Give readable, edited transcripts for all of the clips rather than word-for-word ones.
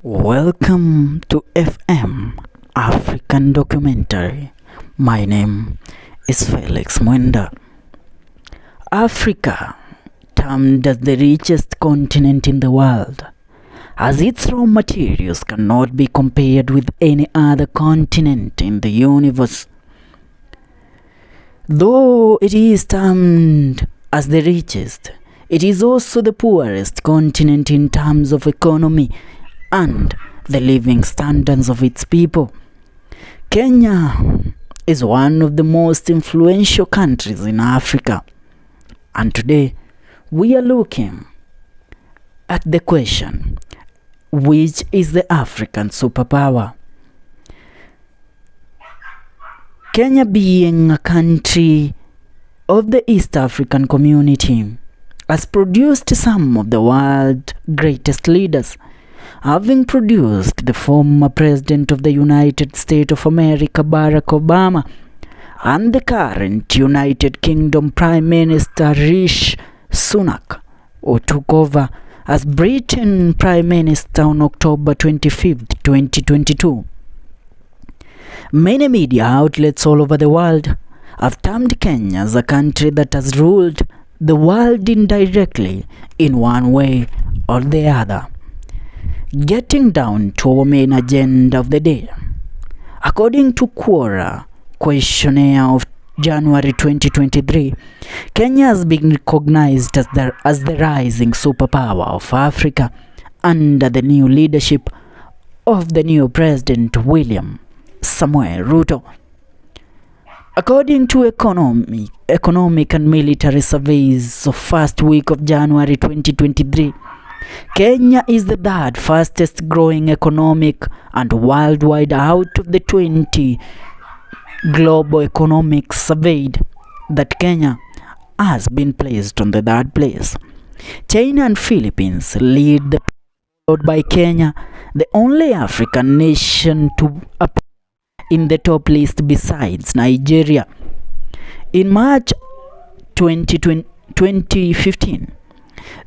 Welcome to FM African Documentary. My name is Felix Mwenda. Africa, termed as the richest continent in the world, as its raw materials cannot be compared with any other continent in the universe. Though it is termed as the richest, it is also the poorest continent in terms of economy and the living standards of its people. Kenya is one of the most influential countries in Africa, and today we are looking at the question, which is the African superpower? Kenya, being a country of the East African community, has produced some of the world's greatest leaders, having produced the former President of the United States of America, Barack Obama, and the current United Kingdom Prime Minister Rishi Sunak, who took over as Britain Prime Minister on October 25th, 2022. Many media outlets all over the world have termed Kenya as a country that has ruled the world indirectly in one way or the other. Getting down to our main agenda of the day. According to Quora questionnaire of January 2023, Kenya has been recognized as the rising superpower of Africa under the new leadership of the new President William Samuel Ruto. According to economic and military surveys of first week of January 2023, Kenya is the third fastest growing economic and worldwide out of the 20 global economic surveyed that Kenya has been placed on the third place. China and Philippines lead the followed by Kenya, the only African nation to appear in the top list besides Nigeria. In March 2015,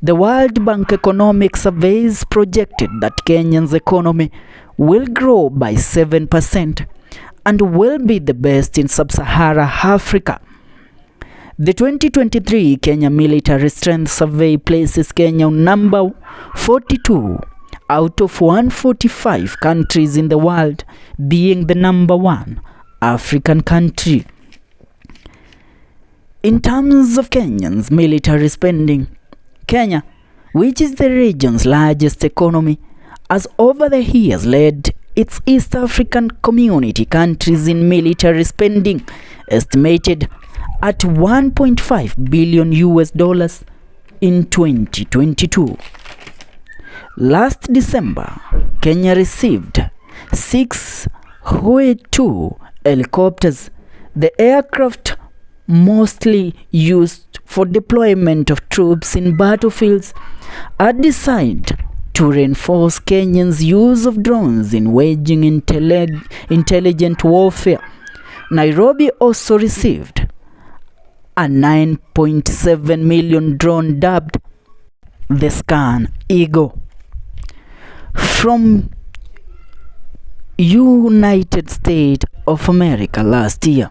the World Bank Economic Surveys projected that Kenya's economy will grow by 7% and will be the best in sub-Sahara Africa. The 2023 Kenya Military Strength Survey places Kenya on number 42 out of 145 countries in the world, being the number one African country. In terms of Kenya's military spending, Kenya, which is the region's largest economy, has over the years led its East African community countries in military spending, estimated at $1.5 billion in 2022. Last December, Kenya received 6 Ruto helicopters, the aircraft mostly used for deployment of troops in battlefields, are designed to reinforce Kenyans' use of drones in waging intelligent warfare. Nairobi also received a 9.7 million drone dubbed the Scan Eagle from United States of America last year,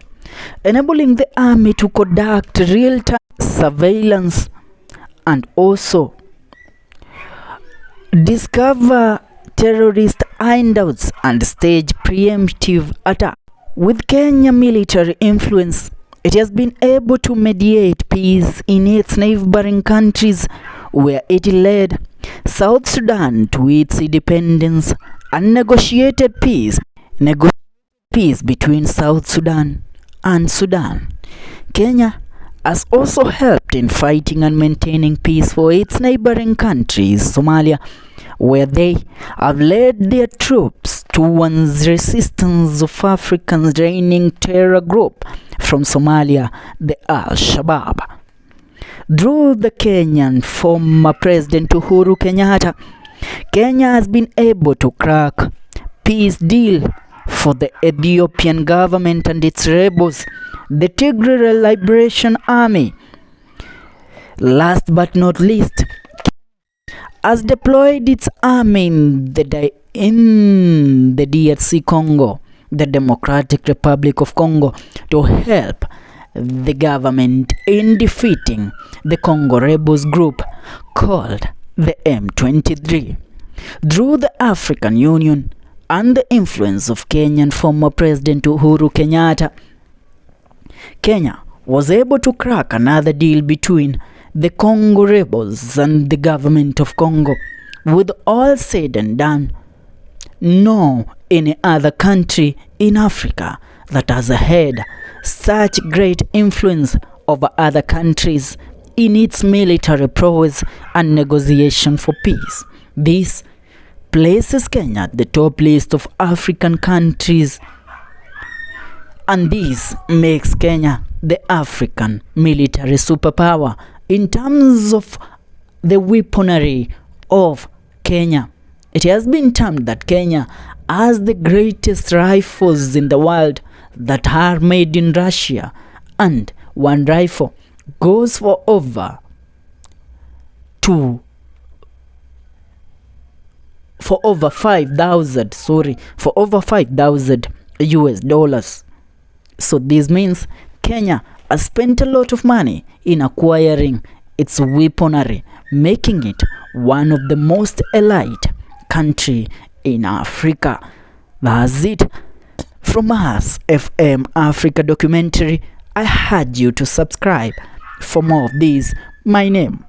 enabling the army to conduct real-time surveillance and also discover terrorist hideouts and stage preemptive attacks. With Kenya military influence, it has been able to mediate peace in its neighboring countries, where it led South Sudan to its independence and negotiated peace between South Sudan and Sudan. Kenya has also helped in fighting and maintaining peace for its neighboring countries, Somalia, where they have led their troops towards resistance of Africa's reigning terror group from Somalia, the Al-Shabaab. Through the Kenyan former President Uhuru Kenyatta, Kenya has been able to crack peace deal for the Ethiopian government and its rebels, the Tigray Liberation Army. Last but not least, has deployed its army in the DRC Congo, the Democratic Republic of Congo, to help the government in defeating the Congo rebels group called the M23. Through the African Union and the influence of Kenyan former President Uhuru Kenyatta, Kenya was able to crack another deal between the Congo rebels and the government of Congo. With all said and done, no any other country in Africa that has had such great influence over other countries in its military prowess and negotiation for peace. This places Kenya at the top list of African countries, and this makes Kenya the African military superpower. In terms of the weaponry of Kenya, it has been termed that Kenya has the greatest rifles in the world that are made in Russia, and one rifle goes for over 5,000 US dollars. So this means Kenya has spent a lot of money in acquiring its weaponry, making it one of the most elite country in Africa. That's it from us, FM Africa Documentary. I urge you to subscribe for more of these. My name